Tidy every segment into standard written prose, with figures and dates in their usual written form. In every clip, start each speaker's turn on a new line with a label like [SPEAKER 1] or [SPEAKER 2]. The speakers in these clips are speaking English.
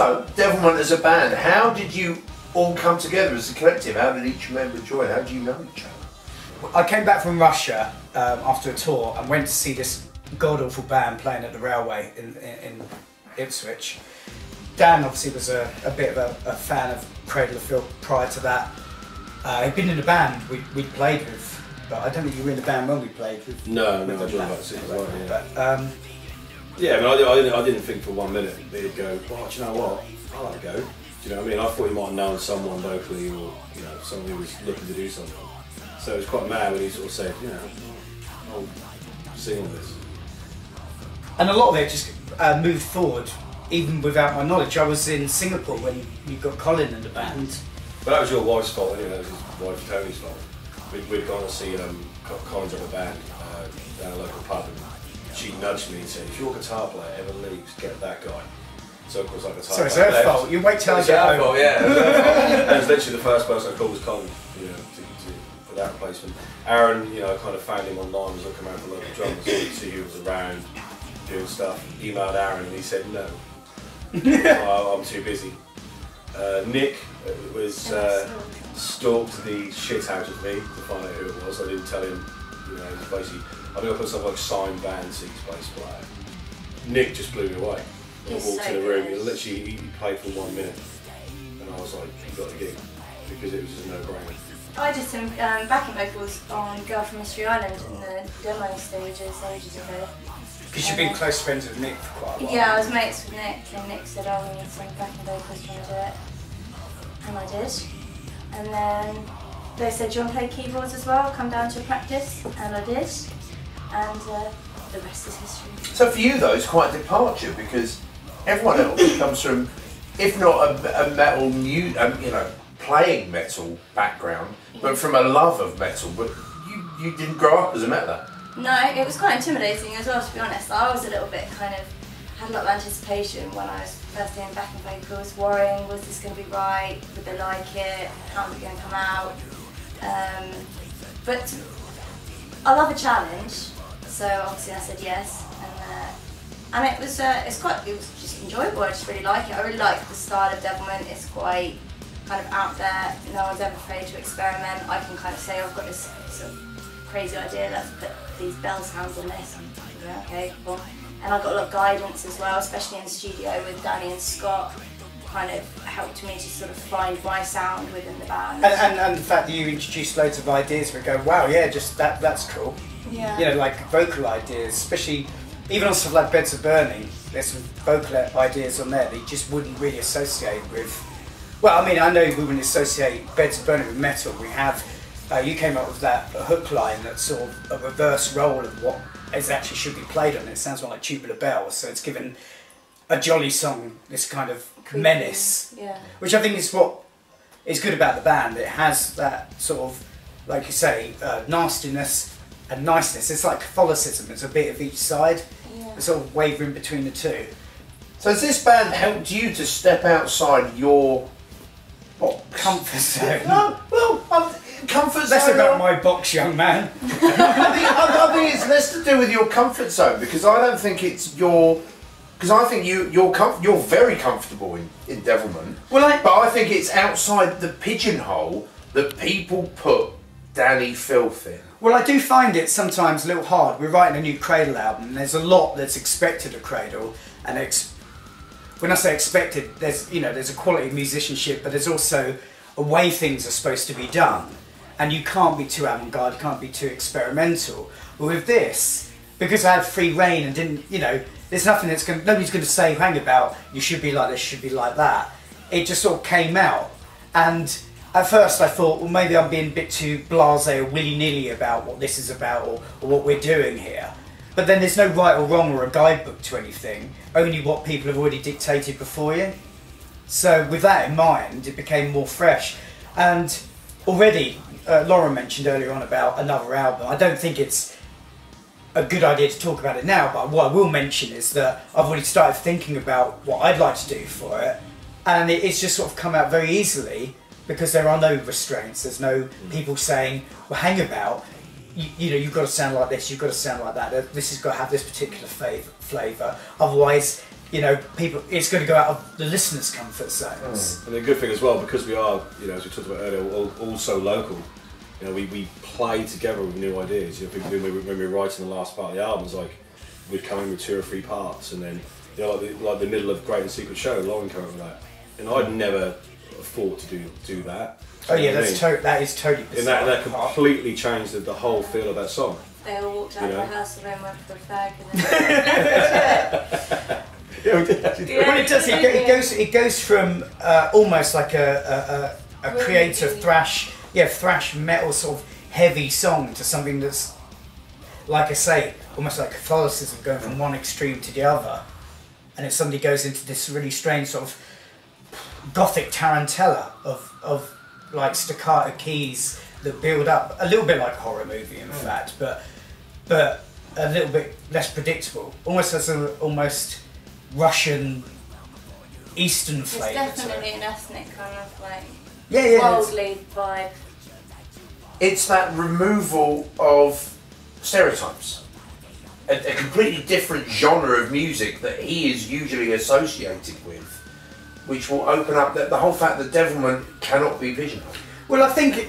[SPEAKER 1] So, Devilment as a band, how did you all come together as a collective? How did each member join? How do you know each other?
[SPEAKER 2] I came back from Russia after a tour and went to see this god-awful band playing at the Railway in Ipswich. Dan obviously was a bit of a fan of Cradle of Filth prior to that. He'd been in a band we'd played with, but I don't think you were in the band when we played with.
[SPEAKER 3] No, I joined about 6 as well, yeah.
[SPEAKER 2] But,
[SPEAKER 3] yeah, I mean, I didn't think for 1 minute that he'd go, well, do you know what, I like to go. Do you know what I mean? I thought he might have known someone locally or, you know, someone who was looking to do something. So it was quite mad when he sort of said, you know, I'll sing on this.
[SPEAKER 2] And a lot of it just moved forward, even without my knowledge. I was in Singapore when you got Colin in the band.
[SPEAKER 3] But that was your wife's fault anyway, that was his wife Tony's fault. We'd gone to see Colin's other band down a local pub, and she nudged me and said, if your guitar player ever leaves, get that guy. So of course our guitar player
[SPEAKER 2] it's her fault, you wait till I get home.
[SPEAKER 3] Fault, yeah. It was literally the first person I called was Colin, you know, for that replacement. Aaron, you know, I kind of found him online, was looking around for local drummers, to see who was around, doing stuff. Emailed Aaron and he said no. I'm too busy. Nick was stalked the shit out of me to find out who it was. I didn't tell him, you know, it was basically, I think I put something like signed band, six bass player. Nick just blew me away. I walked in the room, and literally he played for 1 minute, and I was like, you got the gig, because it was just a no-brainer.
[SPEAKER 4] I did some backing vocals on Girl from Mystery Island in the demo stages ages ago.
[SPEAKER 2] Because you've been close friends with Nick for quite a while.
[SPEAKER 4] Yeah, I was mates with Nick, and Nick said, oh, we need some backing vocals, do you want to do it? And I did. And then they said, do you want to play keyboards as well? Come down to practice, and I did. And the rest is history.
[SPEAKER 1] So for you though, it's quite a departure because everyone else comes from, if not a metal, you know, playing metal background, but from a love of metal. But you didn't grow up as a metaler.
[SPEAKER 4] No, it was quite intimidating as well, to be honest. I was a little bit had a lot of anticipation when I was first doing backing vocals, worrying, was this going to be right, would they like it, how was it going to come out? But I love a challenge, so obviously I said yes, and it was just enjoyable. I just really like it. I really like the style of Devilment. It's quite kind of out there. No one's ever afraid to experiment. I can kind of say, oh, I've got this sort of crazy idea, let's put these bell sounds on this, and yeah, okay, cool. And I got a lot of guidance as well, especially in the studio with Danny and Scott, kind of helped me to sort of find my sound within the band.
[SPEAKER 2] And the fact that you introduced loads of ideas, we go, wow, yeah, just that's cool.
[SPEAKER 4] Yeah.
[SPEAKER 2] You know, like vocal ideas, especially even on stuff like Beds of Burning, there's some vocal ideas on there that you just wouldn't really associate with. Well, I mean, I know we wouldn't associate Beds of Burning with metal. We have, you came up with that hook line that's sort of a reverse role of what is actually should be played on it. It sounds more like Tubular Bells, so it's given a jolly song this kind of menace,
[SPEAKER 4] yeah.
[SPEAKER 2] Which I think is what is good about the band. It has that sort of, like you say, nastiness and niceness. It's like Catholicism. It's a bit of each side.
[SPEAKER 4] Yeah.
[SPEAKER 2] It's sort of wavering between the two.
[SPEAKER 1] So has this band helped you to step outside your box?
[SPEAKER 2] Comfort zone.
[SPEAKER 1] No, well, comfort zone.
[SPEAKER 2] That's about my box, young man.
[SPEAKER 1] I think it's less to do with your comfort zone, because I don't think it's your. Because I think you're very comfortable in Devilment.
[SPEAKER 2] Well,
[SPEAKER 1] but I think it's outside the pigeonhole that people put Danny Filth in.
[SPEAKER 2] Well, I do find it sometimes a little hard. We're writing a new Cradle album, and there's a lot that's expected of Cradle, and when I say expected, there's a quality of musicianship, but there's also a way things are supposed to be done, and you can't be too avant-garde, you can't be too experimental. But with this, because I had free reign and didn't, there's nothing nobody's going to say, hang about, you should be like this, should be like that. It just sort of came out, and at first I thought, well, maybe I'm being a bit too blasé or willy-nilly about what this is about or what we're doing here. But then there's no right or wrong or a guidebook to anything, only what people have already dictated before you. So with that in mind, it became more fresh. And already, Laura mentioned earlier on about another album. I don't think it's a good idea to talk about it now, but what I will mention is that I've already started thinking about what I'd like to do for it. And it's just sort of come out very easily because there are no restraints. There's no people saying, well, hang about. You've got to sound like this, you've got to sound like that, this has got to have this particular flavour, otherwise you know, people, it's going to go out of the listeners' comfort zones.
[SPEAKER 3] And the good thing as well, because we are, you know, as we talked about earlier, all so local. You know, we play together with new ideas. You know, when we were writing the last part of the album, it's like we'd come in with 2 or 3 parts, and then, you know, like the middle of Great and Secret Show, Lauren came up with that, and I'd never thought to do that.
[SPEAKER 2] Oh yeah, that is totally bizarre.
[SPEAKER 3] And that completely changed the whole feel of that song.
[SPEAKER 4] They all walked out of the rehearsal room, went for a fag, and then
[SPEAKER 2] Yeah, we did actually. Well, it does. It goes from almost like a creative thrash metal sort of heavy song to something that's, like I say, almost like Catholicism, going from one extreme to the other, and it suddenly goes into this really strange sort of gothic tarantella of like staccato keys that build up, a little bit like a horror movie, in fact, but a little bit less predictable, almost as an almost Russian Eastern flavour.
[SPEAKER 4] It's definitely an ethnic kind of like worldly vibe.
[SPEAKER 1] It's that removal of stereotypes. A completely different genre of music that he is usually associated with, which will open up the whole fact that Devilment cannot be pigeonholed.
[SPEAKER 2] Well, I think,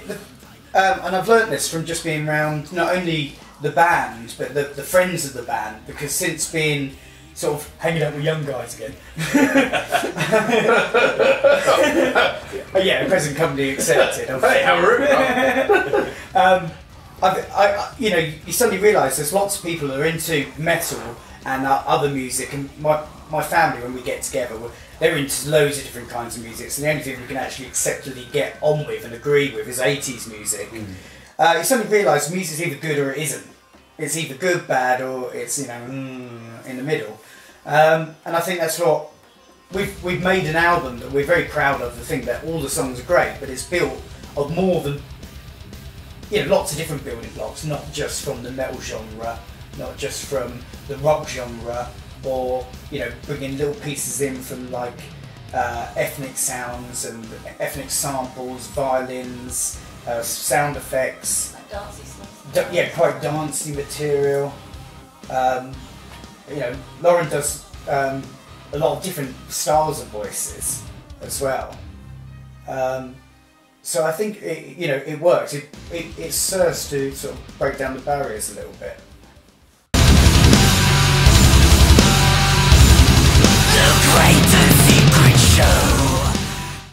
[SPEAKER 2] and I've learnt this from just being around not only the band, but the friends of the band, because since being sort of hanging out with young guys again. Yeah, present company accepted.
[SPEAKER 1] Hey, how rude!
[SPEAKER 2] You know, you suddenly realise there's lots of people that are into metal and other music, and my family, when we get together, they're into loads of different kinds of music, so the only thing we can actually acceptably get on with and agree with is 80s music. You suddenly realise music's either good or it isn't. It's either good, bad, or it's, you know, in the middle. And I think that's what we've made an album that we're very proud of. The thing that all the songs are great, but it's built of more than, you know, lots of different building blocks, not just from the metal genre, not just from the rock genre, or, you know, bringing little pieces in from like ethnic sounds and ethnic samples, violins, sound effects.
[SPEAKER 4] Like dancey stuff.
[SPEAKER 2] Yeah, quite dancey material. You know, Lauren does a lot of different styles of voices as well. So I think it, you know, it works. It serves to sort of break down the barriers a little bit.